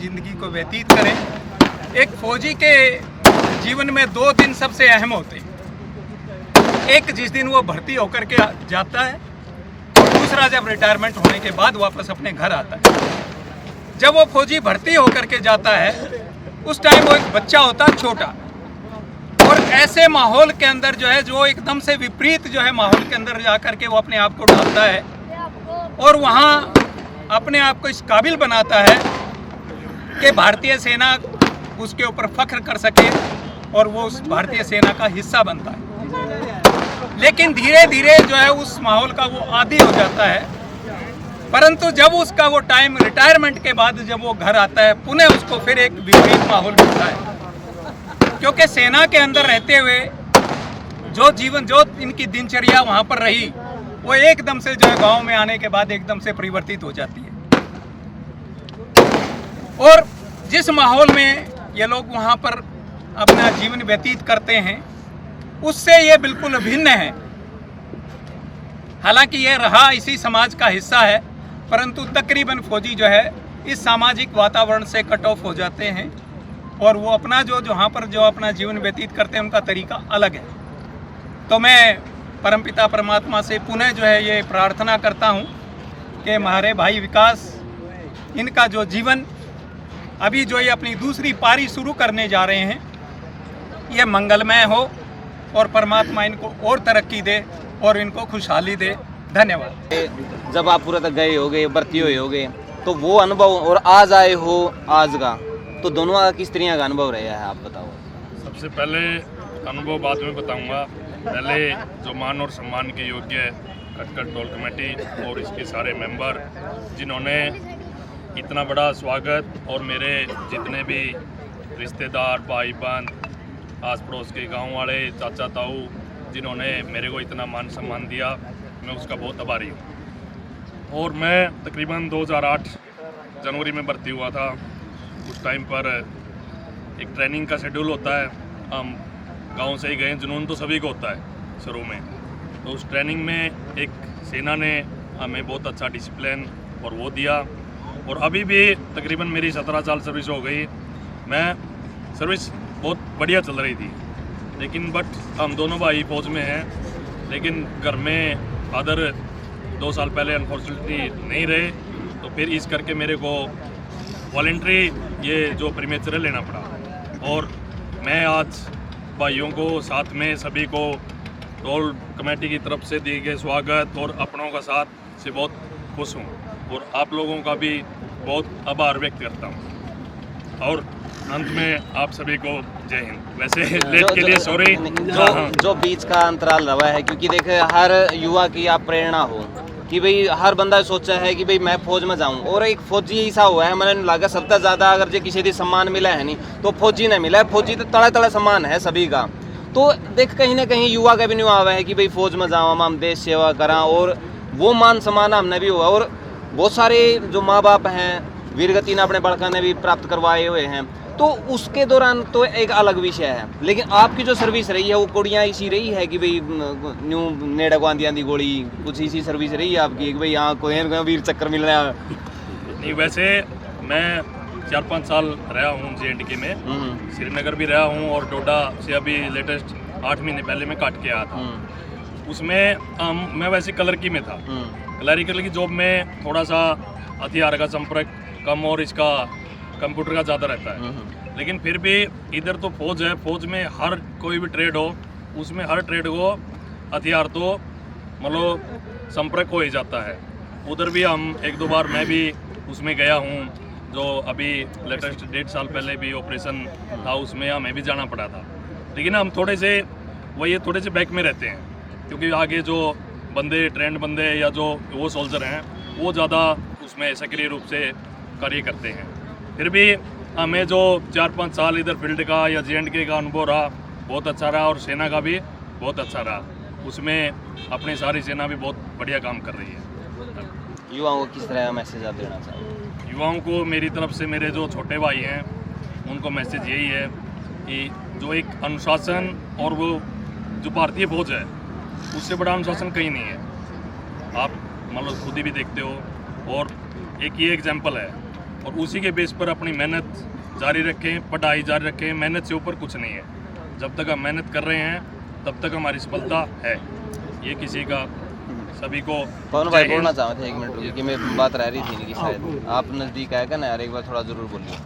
ज़िंदगी को व्यतीत करें। एक फौजी के जीवन में 2 दिन सबसे अहम होते हैं। एक जिस दिन वो भर्ती होकर के जाता है और दूसरा जब रिटायरमेंट होने के बाद वापस अपने घर आता है। जब वो फौजी भर्ती होकर के जाता है उस टाइम वो एक बच्चा होता है छोटा, और ऐसे माहौल के अंदर जो है, जो एकदम से विपरीत जो है माहौल के अंदर जा कर के वो अपने आप को डालता है और वहाँ अपने आप को इस काबिल बनाता है कि भारतीय सेना उसके ऊपर फख्र कर सके और वो उस भारतीय सेना का हिस्सा बनता है। लेकिन धीरे धीरे जो है उस माहौल का वो आदी हो जाता है, परंतु जब उसका वो टाइम रिटायरमेंट के बाद जब वो घर आता है, पुनः उसको फिर एक विपरीत माहौल मिलता है, क्योंकि सेना के अंदर रहते हुए जो इनकी दिनचर्या वहाँ पर रही वो एकदम से जो है गांव में आने के बाद एकदम से परिवर्तित हो जाती है। और जिस माहौल में ये लोग वहाँ पर अपना जीवन व्यतीत करते हैं उससे ये बिल्कुल भिन्न है। हालांकि ये रहा इसी समाज का हिस्सा है, परंतु तकरीबन फौजी जो है इस सामाजिक वातावरण से कट ऑफ हो जाते हैं और वो अपना जहाँ पर जो अपना जीवन व्यतीत करते हैं उनका तरीका अलग है। तो मैं परमपिता परमात्मा से पुनः जो है ये प्रार्थना करता हूँ कि हमारे भाई विकास, इनका जो जीवन अभी जो ये अपनी दूसरी पारी शुरू करने जा रहे हैं ये मंगलमय हो और परमात्मा इनको और तरक्की दे और इनको खुशहाली दे। धन्यवाद। जब आप पूरे तक गए होगे, भर्ती हुए होगे, तो वो अनुभव और आज आए हो आज का, तो दोनों का किस तरह का अनुभव रहा है, आप बताओ। सबसे पहले अनुभव बाद में बताऊंगा। पहले जो मान और सम्मान के योग्य है खटखट टोल कमेटी और इसके सारे मेंबर, जिन्होंने इतना बड़ा स्वागत और मेरे जितने भी रिश्तेदार, भाई बहन, आस पड़ोस के गांव वाले, चाचा ताऊ, जिन्होंने मेरे को इतना मान सम्मान दिया, मैं उसका बहुत आभारी हूँ। और मैं तकरीबन 2008 जनवरी में भर्ती हुआ था। उस टाइम पर एक ट्रेनिंग का शेड्यूल होता है, हम गांव से ही गए, जुनून तो सभी को होता है शुरू में। तो उस ट्रेनिंग में एक सेना ने हमें बहुत अच्छा डिसिप्लिन और वो दिया, और अभी भी तकरीबन मेरी 17 साल सर्विस हो गई। मैं सर्विस बहुत बढ़िया चल रही थी, लेकिन बट हम दोनों भाई फौज में हैं, लेकिन घर में फादर 2 साल पहले अनफॉर्चुनेटली नहीं रहे, तो फिर इस करके मेरे को वॉलंटरी ये जो प्रीमेचर लेना पड़ा। और मैं आज भाइयों को साथ में सभी को टोल कमेटी की तरफ से दिए गए स्वागत और अपनों का साथ से बहुत खुश हूँ और आप लोगों का भी बहुत आभार व्यक्त करता हूँ। और अंत में आप सभी को जय हिंद। वैसे लेट के लिए सॉरी, जो बीच का अंतराल रहा है, क्योंकि देखे हर युवा की आप प्रेरणा हो कि भाई हर बंदा सोचा है कि भाई मैं फौज में जाऊं, और एक फौजी ऐसा हुआ है, मैंने लगा सबसे ज़्यादा अगर जो किसी भी सम्मान मिला है नहीं तो फौजी ने मिला है। फौजी तो तड़ा तड़ा सम्मान है सभी का। तो देख कहीं ना कहीं युवा का भी नहीं हुआ है कि भाई फौज में जाऊँ, हम देश सेवा करा, और वो मान सम्मान हमने भी हुआ। और बहुत सारे जो माँ बाप हैं, वीरगति ने अपने बड़का ने भी प्राप्त करवाए हुए हैं, तो उसके दौरान तो एक अलग विषय है। लेकिन आपकी जो सर्विस रही है वो कुड़ियाँ इसी रही है कि भाई न्यू नेड़ा को आंधी आंधी गोली, कुछ इसी सर्विस रही है आपकी कि भाई यहाँ कोई वीर चक्कर मिल रहा है? नहीं, वैसे मैं 4-5 साल रहा हूँ JNK में, श्रीनगर भी रहा हूँ और डोडा से अभी लेटेस्ट 8 महीने पहले मैं काट के आया था। उसमें मैं वैसे क्लर्की में था। क्लरिकल की जॉब में थोड़ा सा हथियार का संपर्क कम और इसका कंप्यूटर का ज़्यादा रहता है, लेकिन फिर भी इधर तो फौज है, फौज में हर कोई भी ट्रेड हो उसमें हर ट्रेड को हथियार तो मतलब संपर्क हो ही जाता है। उधर भी हम 1-2 बार मैं भी उसमें गया हूँ, जो अभी लेटेस्ट 1.5 साल पहले भी ऑपरेशन था उसमें हमें भी जाना पड़ा था। लेकिन हम थोड़े से बैक में रहते हैं, क्योंकि आगे जो बंदे ट्रेंड बंदे या जो वो सोल्जर हैं वो ज़्यादा उसमें सक्रिय रूप से कार्य करते हैं। फिर भी हमें जो 4-5 साल इधर फील्ड का या JNK का अनुभव रहा बहुत अच्छा रहा, और सेना का भी बहुत अच्छा रहा। उसमें अपनी सारी सेना भी बहुत बढ़िया काम कर रही है। युवाओं को किस तरह का मैसेज आप देना चाहोगे? युवाओं को मेरी तरफ से, मेरे जो छोटे भाई हैं उनको मैसेज यही है कि जो एक अनुशासन और वो जो भारतीय फौज है उससे बड़ा अनुशासन कहीं नहीं है। आप मतलब खुद ही भी देखते हो, और एक ये एग्जाम्पल है और उसी के बेस पर अपनी मेहनत जारी रखें, पढ़ाई जारी रखें। मेहनत से ऊपर कुछ नहीं है। जब तक हम मेहनत कर रहे हैं तब तक हमारी सफलता है। ये किसी का सभी को पवन भाई बोलना चाहते थे, 1 मिनट रुकिए कि मैं बात रह रही थी नहीं कि शायद आप नज़दीक आएगा ना यार, एक बार थोड़ा ज़रूर बोलिए।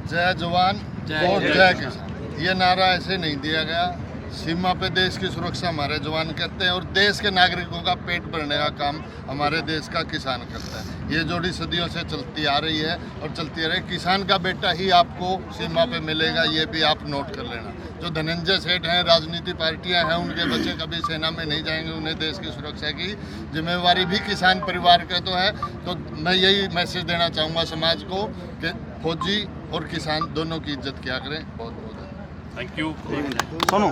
जय जवान और जय किसान, ये नारा ऐसे नहीं दिया गया। सीमा पे देश की सुरक्षा हमारे जवान करते हैं और देश के नागरिकों का पेट भरने का काम हमारे देश का किसान करता है। ये जोड़ी सदियों से चलती आ रही है और चलती आ रही है। किसान का बेटा ही आपको सीमा पे मिलेगा, ये भी आप नोट कर लेना। जो धनंजय सेठ हैं, राजनीति पार्टियां हैं, उनके बच्चे कभी सेना में नहीं जाएंगे। उन्हें देश की सुरक्षा की जिम्मेवारी भी किसान परिवार का तो है। तो मैं यही मैसेज देना चाहूँगा समाज को कि फौजी और किसान दोनों की इज्जत किया करें। बहुत बहुत थैंक यू। सुनो